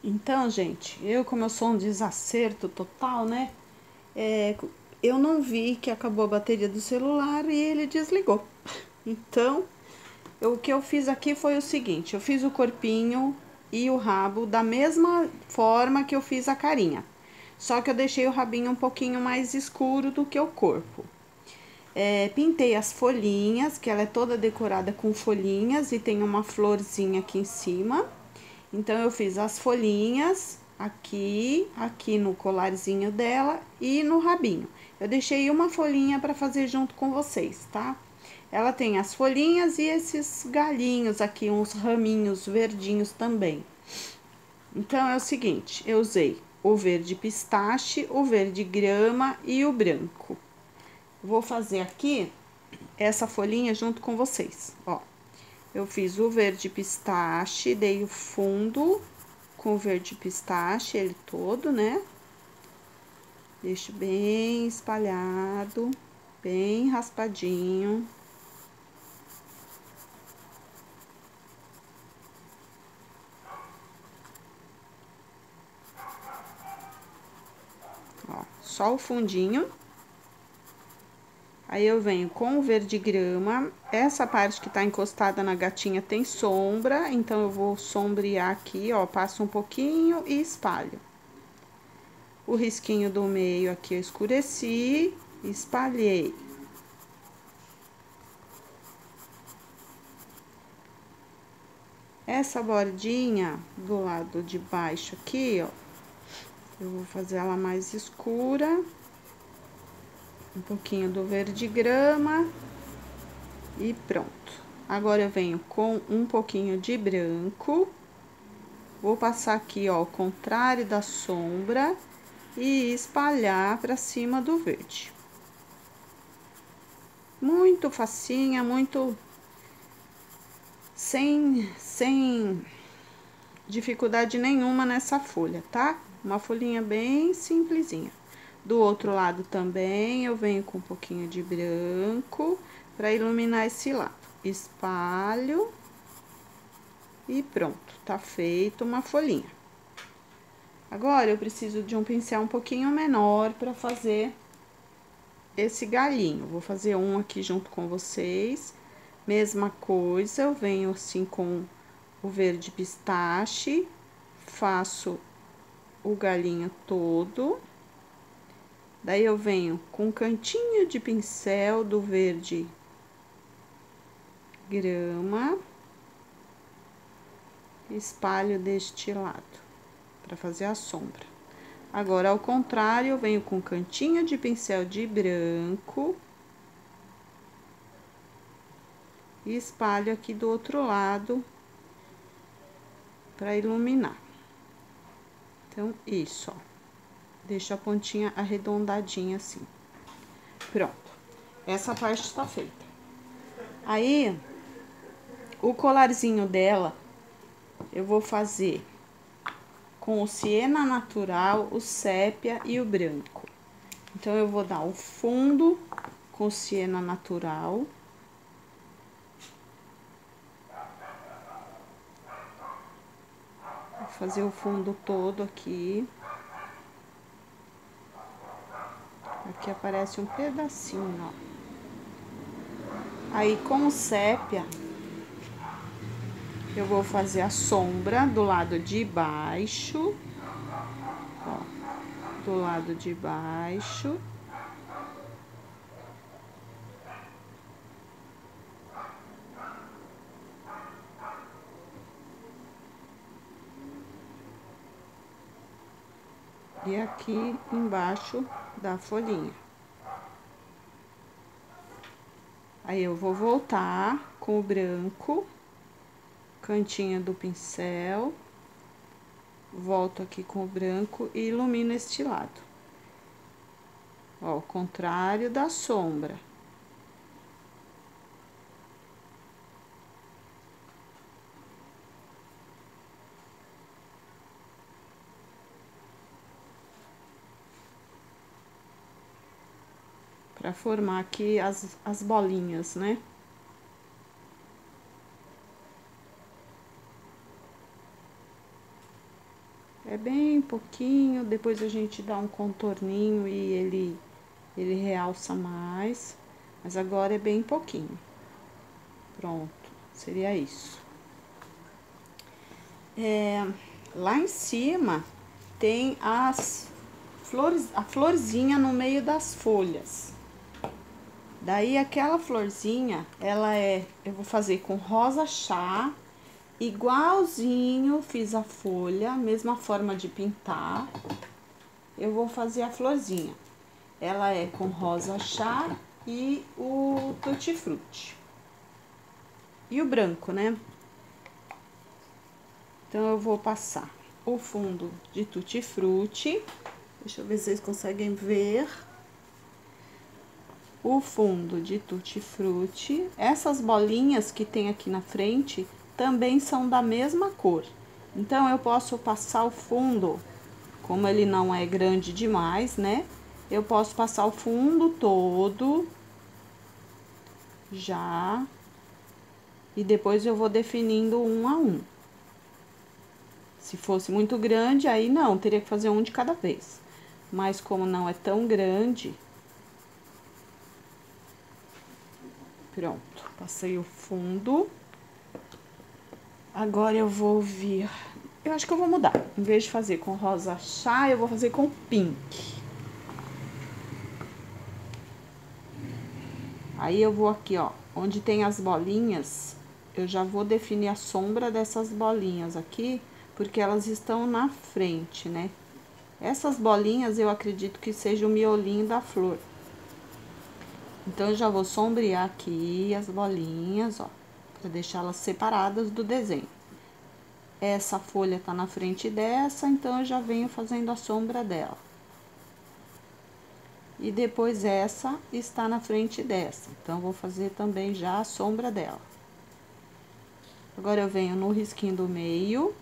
Então, gente, como eu sou um desacerto total, né? Eu não vi que acabou a bateria do celular e ele desligou. Então, o que eu fiz aqui foi o seguinte: eu fiz o corpinho e o rabo da mesma forma que eu fiz a carinha. Só que eu deixei o rabinho um pouquinho mais escuro do que o corpo. Pintei as folhinhas, que ela é toda decorada com folhinhas e tem uma florzinha aqui em cima. Então, eu fiz as folhinhas aqui no colarzinho dela e no rabinho. Eu deixei uma folhinha para fazer junto com vocês, tá? Ela tem as folhinhas e esses galhinhos aqui, uns raminhos verdinhos também. Então, é o seguinte, eu usei o verde pistache, o verde grama e o branco. Vou fazer aqui essa folhinha junto com vocês, ó. Eu fiz o verde pistache, dei o fundo com o verde pistache, ele todo, né? Deixo bem espalhado, bem raspadinho. Ó, só o fundinho. Aí eu venho com o verde grama. Essa parte que tá encostada na gatinha tem sombra, então eu vou sombrear aqui, ó, passo um pouquinho e espalho. O risquinho do meio aqui eu escureci, espalhei. Essa bordinha do lado de baixo aqui, ó, eu vou fazer ela mais escura. Um pouquinho do verde grama e pronto. Agora eu venho com um pouquinho de branco. Vou passar aqui, ó, ao contrário da sombra e espalhar pra cima do verde. Muito facinha, muito sem dificuldade nenhuma nessa folha, tá? Uma folhinha bem simplesinha. Do outro lado também eu venho com um pouquinho de branco para iluminar esse lado. Espalho e pronto, tá feito uma folhinha. Agora eu preciso de um pincel um pouquinho menor para fazer esse galinho. Vou fazer um aqui junto com vocês. Mesma coisa, eu venho assim com o verde pistache, faço o galinho todo. Daí eu venho com um cantinho de pincel do verde grama, espalho deste lado para fazer a sombra. Agora, ao contrário, eu venho com um cantinho de pincel de branco e espalho aqui do outro lado para iluminar. Então, isso, ó. Deixo a pontinha arredondadinha assim. Pronto. Essa parte está feita. Aí, o colarzinho dela, eu vou fazer com o siena natural, o sépia e o branco. Então, eu vou dar o fundo com o siena natural. Vou fazer o fundo todo aqui. Aqui aparece um pedacinho, ó. Aí, com o sépia, eu vou fazer a sombra do lado de baixo, ó, do lado de baixo. E aqui embaixo da folhinha. Aí, eu vou voltar com o branco, cantinho do pincel, volto aqui com o branco e ilumino este lado. Ó, o contrário da sombra. Pra formar aqui as bolinhas, né? É bem pouquinho, depois a gente dá um contorninho e ele realça mais. Mas agora é bem pouquinho. Pronto, seria isso. Lá em cima tem as flores, a florzinha no meio das folhas. Daí aquela florzinha, eu vou fazer com rosa chá, igualzinho fiz a folha, mesma forma de pintar. Eu vou fazer a florzinha. Ela é com rosa chá e o tutti-frutti. E o branco, né? Então, eu vou passar o fundo de tutti-frutti. Deixa eu ver se vocês conseguem ver. O fundo de tutti-frutti. Essas bolinhas que tem aqui na frente também são da mesma cor. Então, eu posso passar o fundo, como ele não é grande demais, né? Eu posso passar o fundo todo já. E depois eu vou definindo um a um. Se fosse muito grande, aí não, teria que fazer um de cada vez. Mas como não é tão grande, pronto, passei o fundo. Agora eu vou vir, eu acho que eu vou mudar. Em vez de fazer com rosa chá, eu vou fazer com pink. Aí eu vou aqui, ó, onde tem as bolinhas, eu já vou definir a sombra dessas bolinhas aqui, porque elas estão na frente, né? Essas bolinhas eu acredito que seja o miolinho da flor. Então, eu já vou sombrear aqui as bolinhas, ó, pra deixá-las separadas do desenho. Essa folha tá na frente dessa, então eu já venho fazendo a sombra dela. E depois essa está na frente dessa, então vou fazer também já a sombra dela. Agora eu venho no risquinho do meio.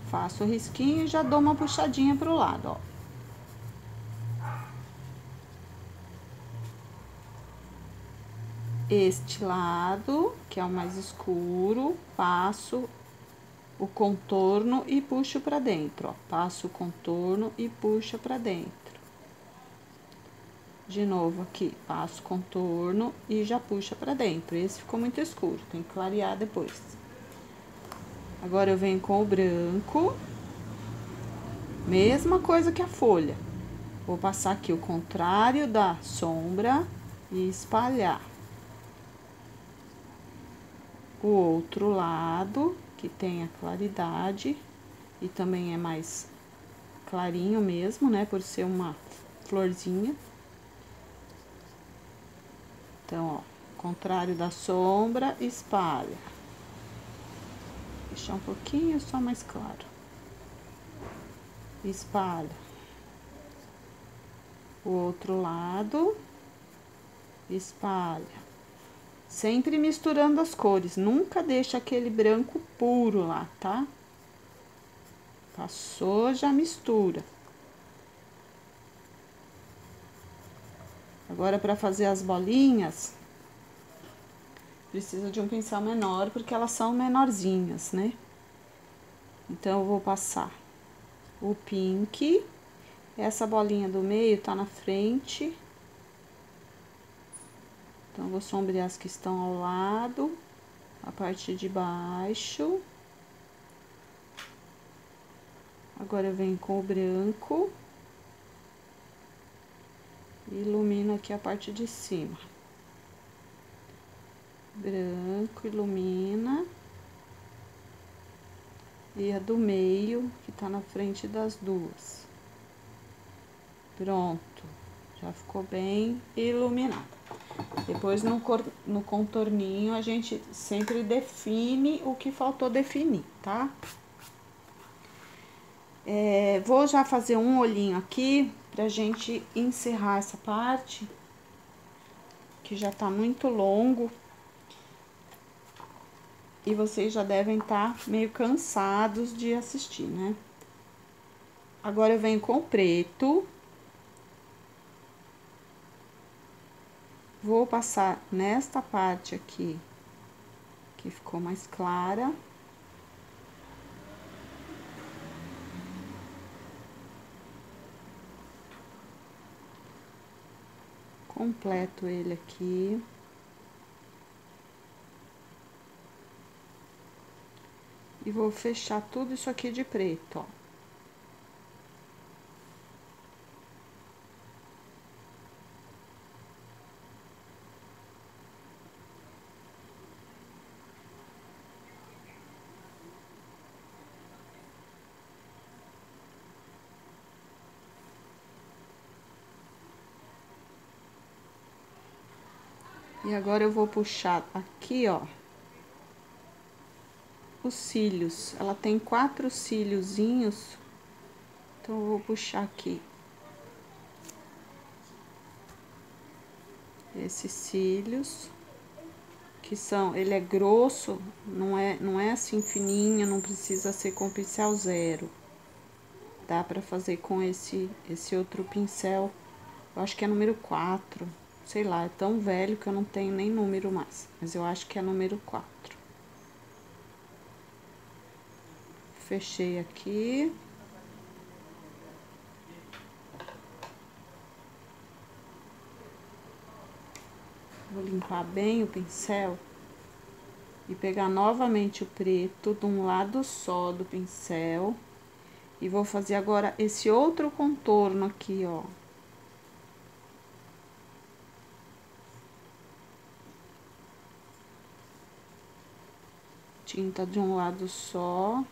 Faço o risquinho e já dou uma puxadinha pro lado, ó. Este lado, que é o mais escuro, passo o contorno e puxo pra dentro, ó. Passo o contorno e puxa pra dentro. De novo aqui, passo o contorno e já puxa pra dentro. Esse ficou muito escuro, tem que clarear depois. Agora, eu venho com o branco. Mesma coisa que a folha. Vou passar aqui o contrário da sombra e espalhar. O outro lado, que tem a claridade, e também é mais clarinho mesmo, né, por ser uma florzinha. Então, ó, contrário da sombra, espalha. Deixar um pouquinho só mais claro. Espalha. O outro lado, espalha. Sempre misturando as cores, nunca deixa aquele branco puro lá, tá? Passou, já mistura. Agora, para fazer as bolinhas, precisa de um pincel menor, porque elas são menorzinhas, né? Então, eu vou passar o pink. Essa bolinha do meio tá na frente. Então, eu vou sombrear as que estão ao lado, a parte de baixo. Agora, eu venho com o branco. Ilumino aqui a parte de cima. Branco, ilumina. E a do meio, que tá na frente das duas. Pronto. Já ficou bem iluminada. Depois, no contorninho, a gente sempre define o que faltou definir, tá? Vou já fazer um olhinho aqui, pra gente encerrar essa parte, que já tá muito longo. E vocês já devem estar meio cansados de assistir, né? Agora, eu venho com o preto. Vou passar nesta parte aqui, que ficou mais clara. Completo ele aqui. E vou fechar tudo isso aqui de preto, ó. E agora eu vou puxar aqui, ó, os cílios. Ela tem 4 cíliozinhos, então eu vou puxar aqui esses cílios, que são, ele é grosso, não é assim fininho, não precisa ser com pincel 0. Dá pra fazer com esse outro pincel, eu acho que é número 4, sei lá, é tão velho que eu não tenho nem número mais, mas eu acho que é número 4. Fechei aqui. Vou limpar bem o pincel e pegar novamente o preto de um lado só do pincel. E vou fazer agora esse outro contorno aqui, ó. Tinta de um lado só.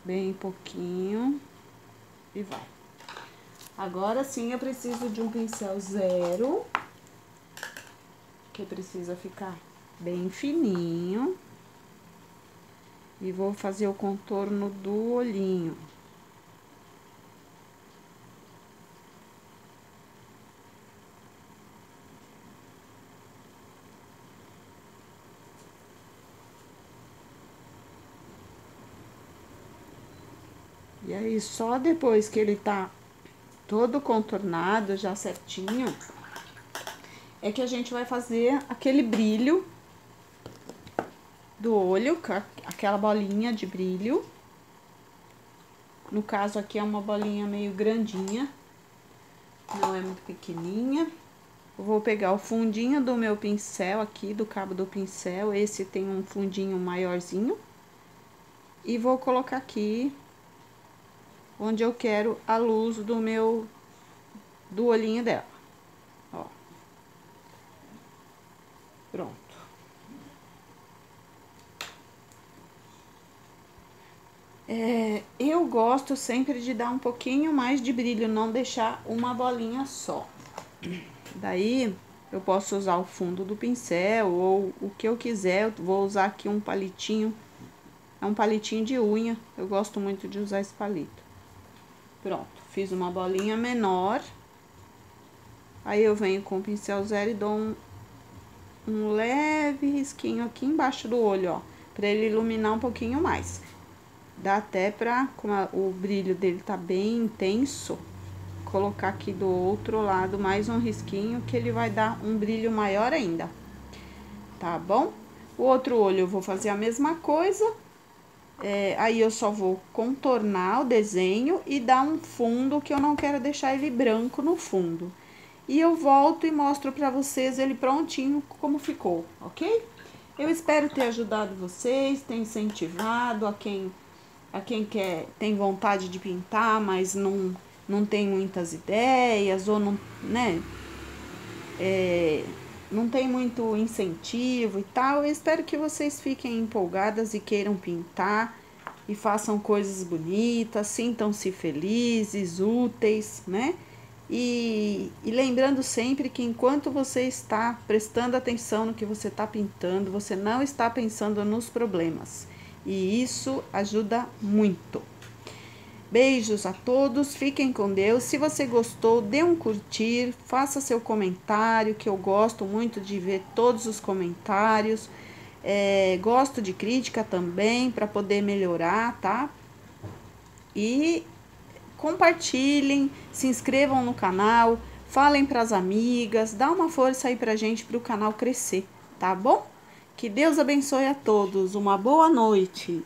Bem pouquinho. E vai. Agora sim eu preciso de um pincel 0. Que precisa ficar bem fininho. E vou fazer o contorno do olhinho. E aí, só depois que ele tá todo contornado, já certinho, é que a gente vai fazer aquele brilho do olho, aquela bolinha de brilho. No caso aqui é uma bolinha meio grandinha, não é muito pequenininha. Eu vou pegar o fundinho do meu pincel aqui, do cabo do pincel, esse tem um fundinho maiorzinho. E vou colocar aqui, onde eu quero a luz do olhinho dela, ó. Pronto. Eu gosto sempre de dar um pouquinho mais de brilho, não deixar uma bolinha só. Daí, eu posso usar o fundo do pincel ou o que eu quiser. Eu vou usar aqui um palitinho, é um palitinho de unha. Eu gosto muito de usar esse palito. Pronto, fiz uma bolinha menor. Aí eu venho com o pincel 0 e dou um leve risquinho aqui embaixo do olho, ó, pra ele iluminar um pouquinho mais. Dá até pra, como o brilho dele tá bem intenso, colocar aqui do outro lado mais um risquinho, que ele vai dar um brilho maior ainda, tá bom? O outro olho eu vou fazer a mesma coisa, aí eu só vou contornar o desenho e dar um fundo, que eu não quero deixar ele branco no fundo. E eu volto e mostro pra vocês ele prontinho, como ficou, ok? Eu espero ter ajudado vocês, ter incentivado a quem tem vontade de pintar, mas não tem muitas ideias, ou não, né, não tem muito incentivo e tal. Eu espero que vocês fiquem empolgadas e queiram pintar e façam coisas bonitas, sintam-se felizes, úteis, né? E lembrando sempre que enquanto você está prestando atenção no que você está pintando, você não está pensando nos problemas. E isso ajuda muito. Beijos a todos, fiquem com Deus. Se você gostou, dê um curtir, faça seu comentário, que eu gosto muito de ver todos os comentários. Gosto de crítica também, para poder melhorar, tá? E compartilhem, se inscrevam no canal, falem para as amigas, dá uma força aí pra gente, para o canal crescer, tá bom? Que Deus abençoe a todos, uma boa noite.